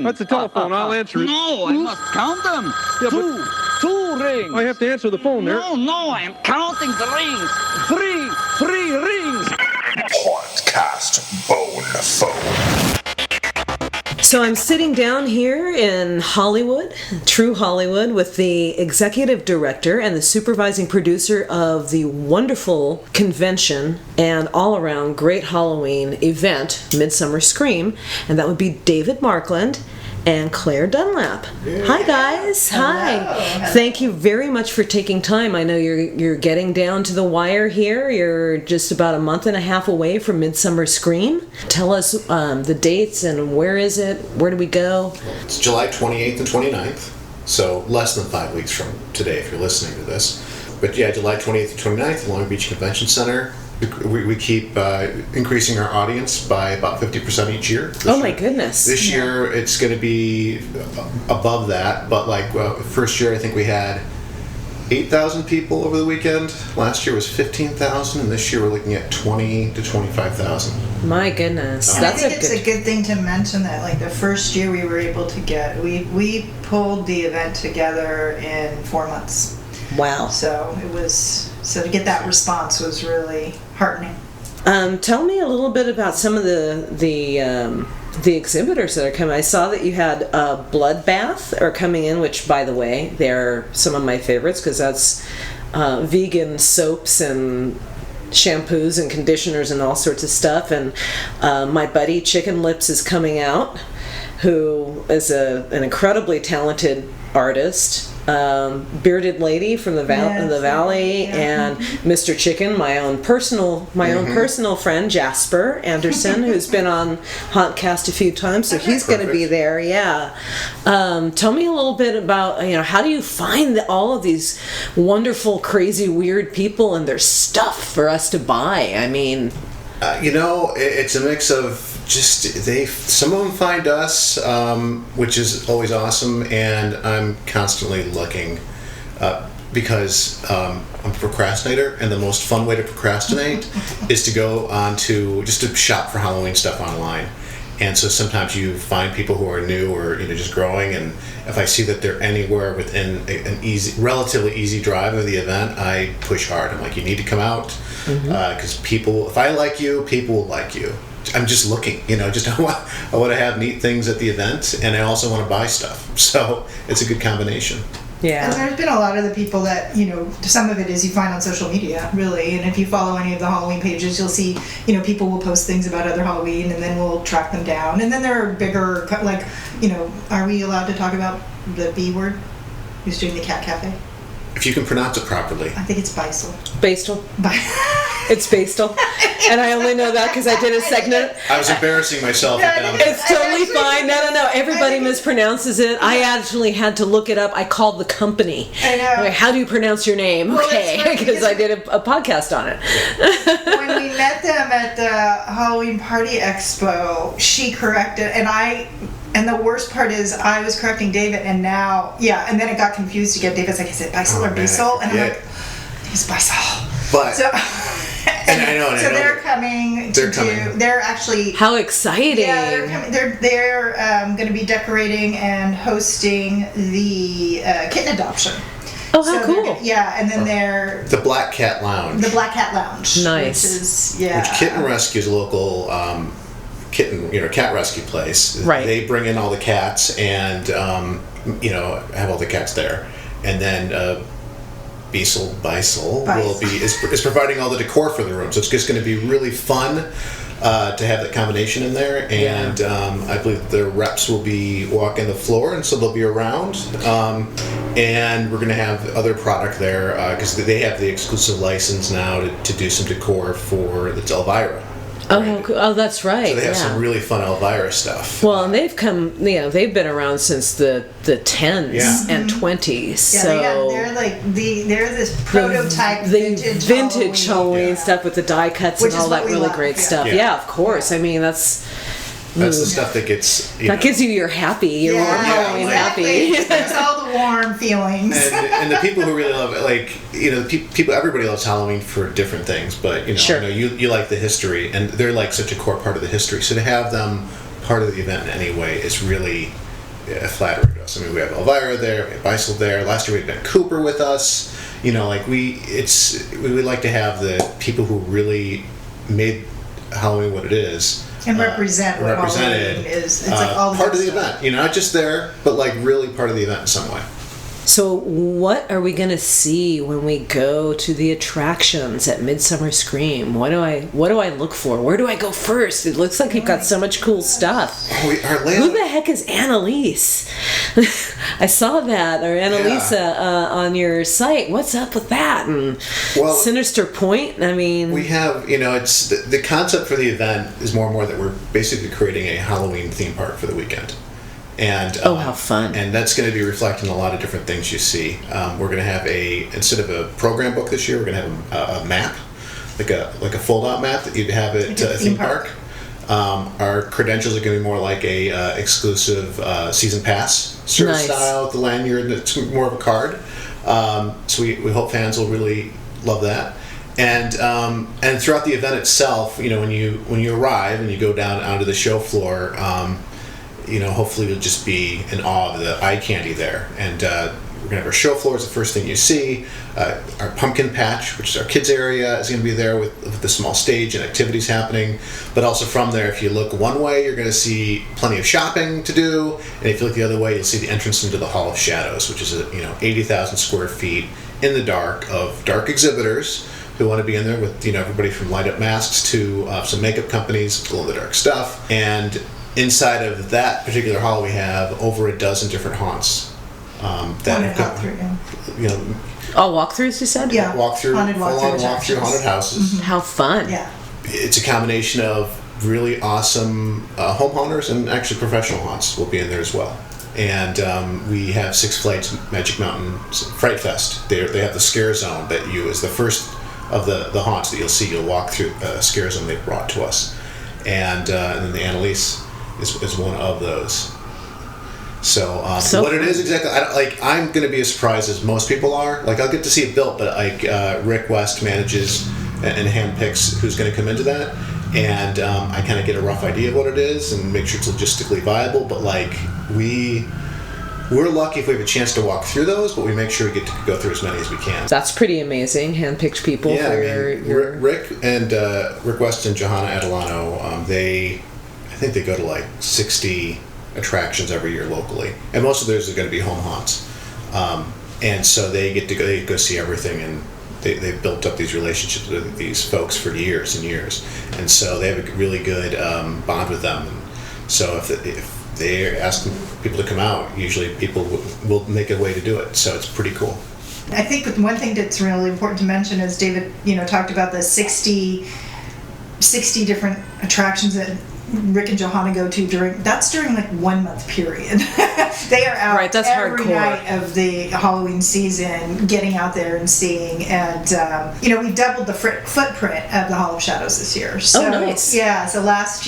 That's the telephone. I'll answer it. No, I must count them. Yeah, Two rings. I have to answer the phone there. No, I am counting the rings. Three rings. Hauntcast Bone Phone. So I'm sitting down here in Hollywood, true Hollywood, with the executive director and the supervising producer of the wonderful convention and all-around great Halloween event, Midsummer Scream, and that would be David Markland and Claire Dunlap. Yeah. Hi guys. Hi. Hello. Thank you very much for taking time. I know you're getting down to the wire here. You're just about a month and a half away from Midsummer Scream. Tell us the dates and where is it? Where do we go? It's July 28th and 29th, so less than 5 weeks from today if you're listening to this. But yeah, July 28th and 29th, Long Beach Convention Center. We keep increasing our audience by about 50% each year. My goodness. This year it's going to be above that, but first year I think we had 8,000 people over the weekend. Last year was 15,000, and this year we're looking at 20 to 25,000. My goodness. I think it's a good thing to mention that like the first year we were able to get, we pulled the event together in 4 months. Wow. So to get that response was really heartening. Tell me a little bit about some of the exhibitors that are coming. I saw that you had Bloodbath are coming in, which, by the way, they're some of my favorites because that's vegan soaps and shampoos and conditioners and all sorts of stuff. And my buddy Chicken Lips is coming out, who is an incredibly talented artist. Bearded Lady from the Valley, and Mr. Chicken, my own personal friend Jasper Anderson, who's been on Hauntcast a few times, so he's going to be there. Yeah. Tell me a little bit about how do you find all of these wonderful, crazy, weird people and their stuff for us to buy? I mean, it's a mix of some of them find us, which is always awesome, and I'm constantly looking because I'm a procrastinator, and the most fun way to procrastinate is to go on to just to shop for Halloween stuff online. And so sometimes you find people who are new or just growing, and if I see that they're anywhere within an relatively easy drive of the event, I push hard. I'm like, you need to come out because people, if I like you, people will like you. I'm just looking, I want to have neat things at the event, and I also want to buy stuff. So it's a good combination. Yeah. And there's been a lot of the people that, some of it is you find on social media, really. And if you follow any of the Halloween pages, you'll see, people will post things about other Halloween, and then we'll track them down. And then there are bigger, are we allowed to talk about the B word? Who's doing the Cat Cafe? If you can pronounce it properly. I think it's Beisel. Bastel. It's Bastel. And I only know that because I did a segment. I was embarrassing myself. It's totally fine. No. Everybody mispronounces it. I actually had to look it up. I called the company. I know. Like, how do you pronounce your name? Well, okay. Because I did a podcast on it. When we met them at the Halloween Party Expo, she corrected, and the worst part is I was correcting David, and now, and then it got confused again. David's like, is it Beisel or Beisel? And I'm like, it's Beisel. But... So, so they're coming to do. They're actually. How exciting! Yeah, they're coming. They're going to be decorating and hosting the kitten adoption. Oh, how cool! And then they're the Black Cat Lounge. The Black Cat Lounge. Nice. Which Kitten Rescue is a local cat rescue place. Right. They bring in all the cats and have all the cats there, and then. Beisel is providing all the decor for the room, so it's just going to be really fun to have that combination in there. And I believe the reps will be walking the floor, and so they'll be around. And we're going to have other product there because they have the exclusive license now to do some decor for the Elvira. Oh, cool. Oh, that's right. So they have some really fun Elvira stuff. Well, and they've they've been around since the 10s and 20s. Yeah, so they're this prototype vintage Halloween stuff with the die cuts and all that really great stuff. Yeah, of course. I mean, that's the stuff that gets gives you your happy, your warm Halloween happy. There's all the warm feelings. And the people who really love it, people, everybody loves Halloween for different things, but sure. You like the history, and they're like such a core part of the history. So to have them part of the event in any way is really flattering to us. I mean, we have Elvira there, we have Beisel there. Last year we had Ben Cooper with us. You know, like we would like to have the people who really made Halloween what it is. And represent what Halloween is. It's like all the part of the stuff. event. You know, not just there, but like really part of the event in some way. So what are we going to see when we go to the attractions at Midsummer Scream? What do I look for? Where do I go first? It looks like you've got so much cool stuff. Who the heck is Annalise? I saw that, or Annalisa, on your site. What's up with that? And Sinister Point? I mean... We have, you know, it's the concept for the event is more and more that we're basically creating a Halloween theme park for the weekend. And how fun. And that's going to be reflecting a lot of different things you see. We're going to have instead of a program book this year, we're going to have a map, like a fold-out map that you'd have at a theme park. Our credentials are going to be more like a exclusive season pass service style with the lanyard. It's more of a card. So we hope fans will really love that. And throughout the event itself, you know, when you arrive and you go down onto the show floor, you know, hopefully you'll just be in awe of the eye candy there. And we're going to have our show floor is the first thing you see. Our pumpkin patch, which is our kids area, is going to be there with the small stage and activities happening. But also from there, if you look one way, you're going to see plenty of shopping to do. And if you look the other way, you'll see the entrance into the Hall of Shadows, which is 80,000 square feet in the dark of dark exhibitors who want to be in there with, you know, everybody from light up masks to some makeup companies, glow in the dark stuff. And inside of that particular hall, we have over a dozen different haunts that have got, you know, walkthroughs, you said? Yeah, full-on walkthrough haunted houses. Mm-hmm. How fun! Yeah, it's a combination of really awesome home haunters and actually professional haunts will be in there as well. And we have Six Flags Magic Mountain Fright Fest. They have the Scare Zone that is the first of the haunts that you'll see. You'll walk through a Scare Zone they brought to us, and then the Annalise is one of those. So what it is exactly, I'm going to be as surprised as most people are. Like, I'll get to see it built, but Rick West manages and handpicks who's going to come into that, and I kind of get a rough idea of what it is and make sure it's logistically viable. But we're lucky if we have a chance to walk through those, but we make sure we get to go through as many as we can. That's pretty amazing. Handpicked people. Yeah, for your... Rick and Rick West and Johanna Adelano, I think they go to like 60 attractions every year locally, and most of those are going to be home haunts. And so they get to go see everything, and they've built up these relationships with these folks for years and years, and so they have a really good bond with them. And so if they're asking people to come out, usually people will make a way to do it. So it's pretty cool. I think one thing that's really important to mention is David, talked about the 60 different attractions that Rick and Johanna go to during like 1 month period. They are out that's every hardcore. night of the Halloween season, getting out there and seeing. And we doubled the footprint of the Hall of Shadows this year. So, nice. Yeah. So the last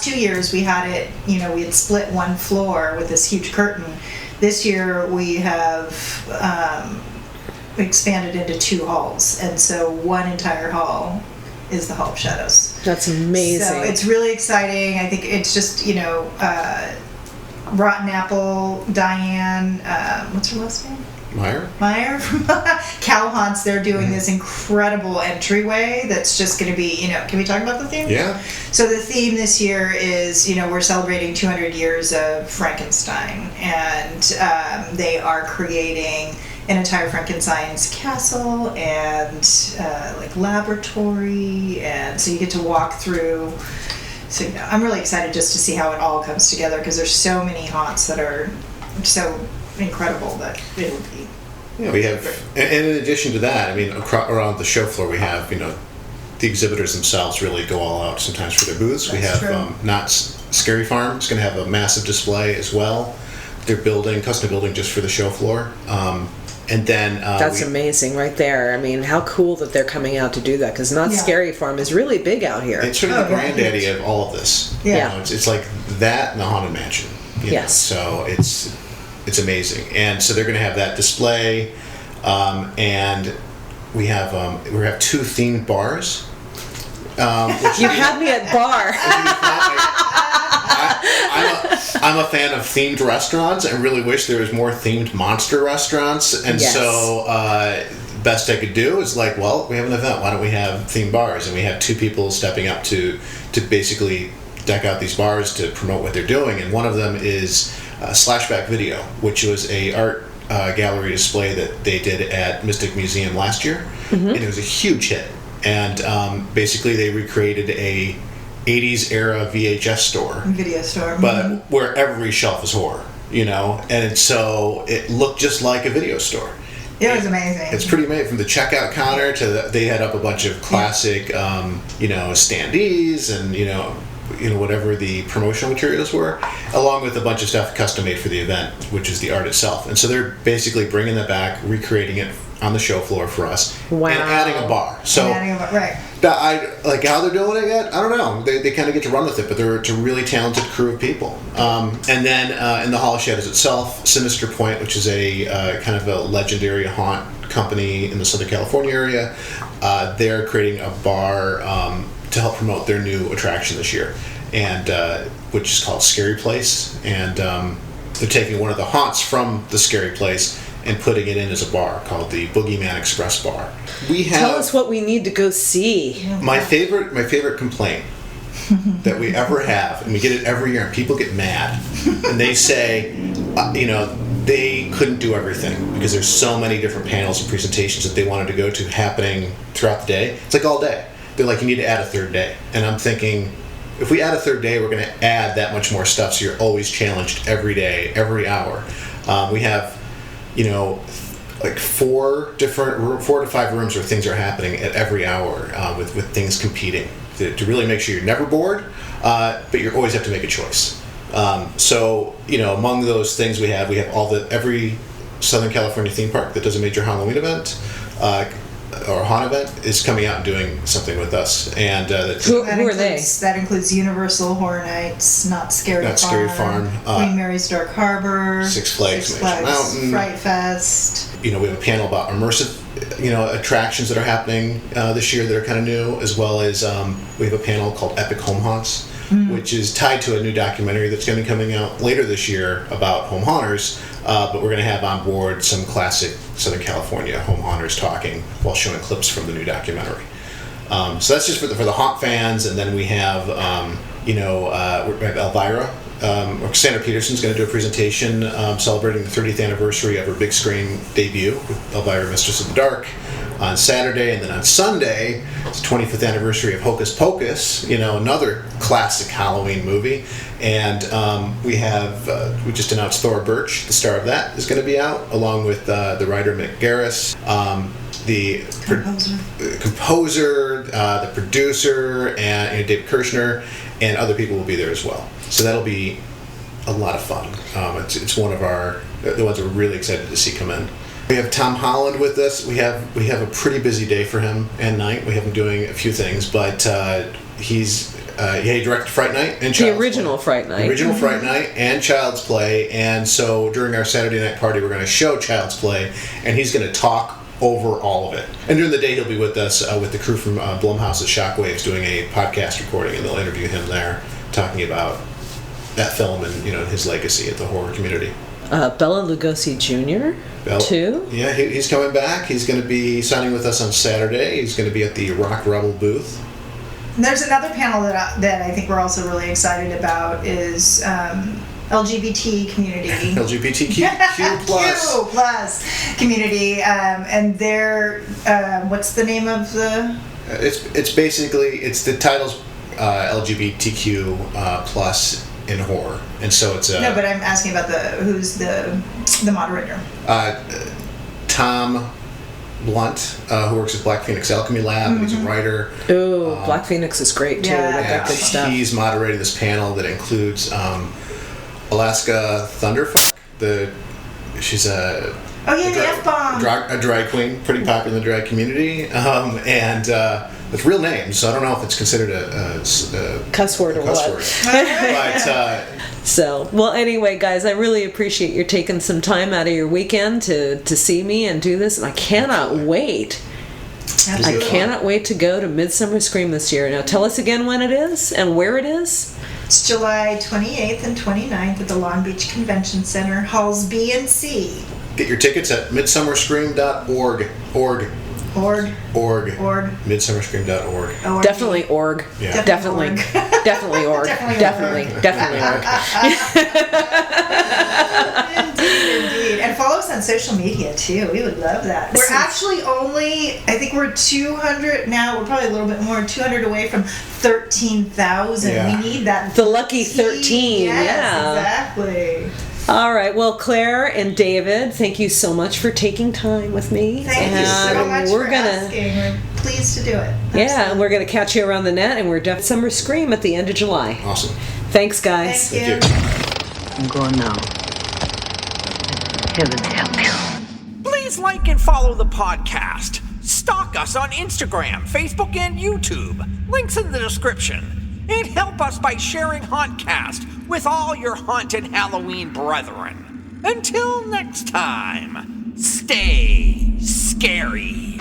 2 years we had it. We had split one floor with this huge curtain. This year we have expanded into 2 halls, and so one entire hall is the Hall of Shadows. That's amazing. So it's really exciting. I think it's just, Rotten Apple, Diane, what's her last name? Meyer from Cal Haunts. They're doing this incredible entryway that's just going to be, can we talk about the theme? Yeah. So the theme this year is, we're celebrating 200 years of Frankenstein, and they are creating an entire Frankenstein's castle and laboratory, and so you get to walk through. So I'm really excited just to see how it all comes together, because there's so many haunts that are so incredible that it would be. Yeah, we have, and in addition to that, around the show floor we have, the exhibitors themselves really go all out sometimes for their booths. That's we have Not Scary Farm is going to have a massive display as well. They're custom building just for the show floor. And then that's amazing right there. How cool that they're coming out to do that, because Not Scary Farm is really big out here. It's sort of the granddaddy of all of this. Yeah. It's like that and the Haunted Mansion. Yes. So it's amazing. And so they're going to have that display, and we have 2 themed bars. You had me at bar. I'm a fan of themed restaurants. I really wish there was more themed monster restaurants. And Yes. so, best I could do is like, well, we have an event. Why don't we have themed bars? And we have two people stepping up to basically deck out these bars to promote what they're doing. And one of them is Slashback Video, which was a art gallery display that they did at Mystic Museum last year. And it was a huge hit. And basically they recreated a 80s era VHS store. Video store. But where every shelf is horror, and so it looked just like a video store. It was amazing. It's pretty amazing. From the checkout counter to they had up a bunch of classic, standees and whatever the promotional materials were, along with a bunch of stuff custom made for the event, which is the art itself. And so they're basically bringing that back, recreating it on the show floor for us, Wow. and adding a bar. So Right. I like how they're doing it yet. I don't know. They kind of get to run with it, but it's a really talented crew of people. And then in the Hall of Shadows itself, Sinister Point, which is a kind of a legendary haunt company in the Southern California area, they're creating a bar to help promote their new attraction this year, and which is called Scary Place. And they're taking one of the haunts from the Scary Place and putting it in as a bar called the Boogeyman Express Bar. We have Tell us what we need to go see. my favorite complaint that we ever have, and we get it every year, and people get mad, and they say, they couldn't do everything because there's so many different panels and presentations that they wanted to go to happening throughout the day. It's like all day. They're like, you need to add a third day, and I'm thinking, if we add a third day, we're going to add that much more stuff, so you're always challenged every day, every hour. We have like 4 to 5 rooms where things are happening at every hour, with things competing to really make sure you're never bored, but you always have to make a choice. So among those things we have every Southern California theme park that does a major Halloween event or haunt event is coming out and doing something with us. And Who are they? That includes Universal Horror Nights, Not Scary Farm, Queen Mary's Dark Harbor, Six Flags Magic Mountain, Fright Fest. We have a panel about immersive, attractions that are happening this year that are kind of new, as well as we have a panel called Epic Home Haunts, which is tied to a new documentary that's going to be coming out later this year about home haunters. But we're going to have on board some classic Southern California home haunters talking while showing clips from the new documentary. So that's just for the haunt fans, and then we have we have Elvira. Sandra Peterson's going to do a presentation celebrating the 30th anniversary of her big screen debut with Elvira, Mistress of the Dark, on Saturday. And then on Sunday, it's the 25th anniversary of Hocus Pocus, another classic Halloween movie. And we just announced Thora Birch, the star of that, is going to be out, along with the writer Mick Garris, the composer, the producer, and David Kirshner, and other people will be there as well. So that'll be a lot of fun. It's one of the ones we're really excited to see come in. We have Tom Holland with us. We have a pretty busy day for him and night. We have him doing a few things, but he directed Fright Night and Child's The original Play. Fright Night. The original Fright Night and Child's Play. And so during our Saturday night party, we're going to show Child's Play, and he's going to talk over all of it. And during the day, he'll be with us with the crew from Blumhouse's Shockwaves doing a podcast recording, and they'll interview him there, talking about that film and his legacy at the horror community. Bela Lugosi Jr. too? Yeah, he's coming back. He's going to be signing with us on Saturday. He's going to be at the Rock Rebel booth. And there's another panel that I think we're also really excited about is LGBT community. LGBTQ plus. Q plus community. And they're, what's the name of the... It's the title's LGBTQ plus in horror, and so it's no, but I'm asking about who's the moderator. Tom Blunt, who works at Black Phoenix Alchemy Lab, and he's a writer. Oh, Black Phoenix is great too. Yeah. They've got good stuff. He's moderating this panel that includes Alaska Thunderfuck. She's a the F-bomb. A drag queen, pretty popular in the drag community, and with real names, so I don't know if it's considered a cuss word or cuss what. word. But So, well, anyway, guys, I really appreciate you taking some time out of your weekend to see me and do this, and I cannot wait I Absolutely. cannot wait to go to Midsummer Scream this year. Now, tell us again when it is and where it is. It's July 28th and 29th at the Long Beach Convention Center, halls B and C. Get your tickets at midsummerscream.org. Org. Midsummerscream.org. Definitely org. Yeah. Definitely. Definitely org. Definitely org. Indeed. And follow us on social media too. We would love that. We're actually only, I think we're 200 now. We're probably a little bit more, 200 away from 13,000. Yeah. We need that. The lucky 13. Yes, Yeah. exactly. All right. Well, Claire and David, thank you so much for taking time with me. Thank you so much we're for gonna, asking. We're pleased to do it. Yeah, and we're going to catch you around the net, and we're definitely Summer Scream at the end of July. Awesome. Thanks, guys. Thank you. I'm going now. Heaven help you. Please like and follow the podcast. Stalk us on Instagram, Facebook, and YouTube. Links in the description. And help us by sharing Hauntcast with all your haunted Halloween brethren. Until next time, stay scary.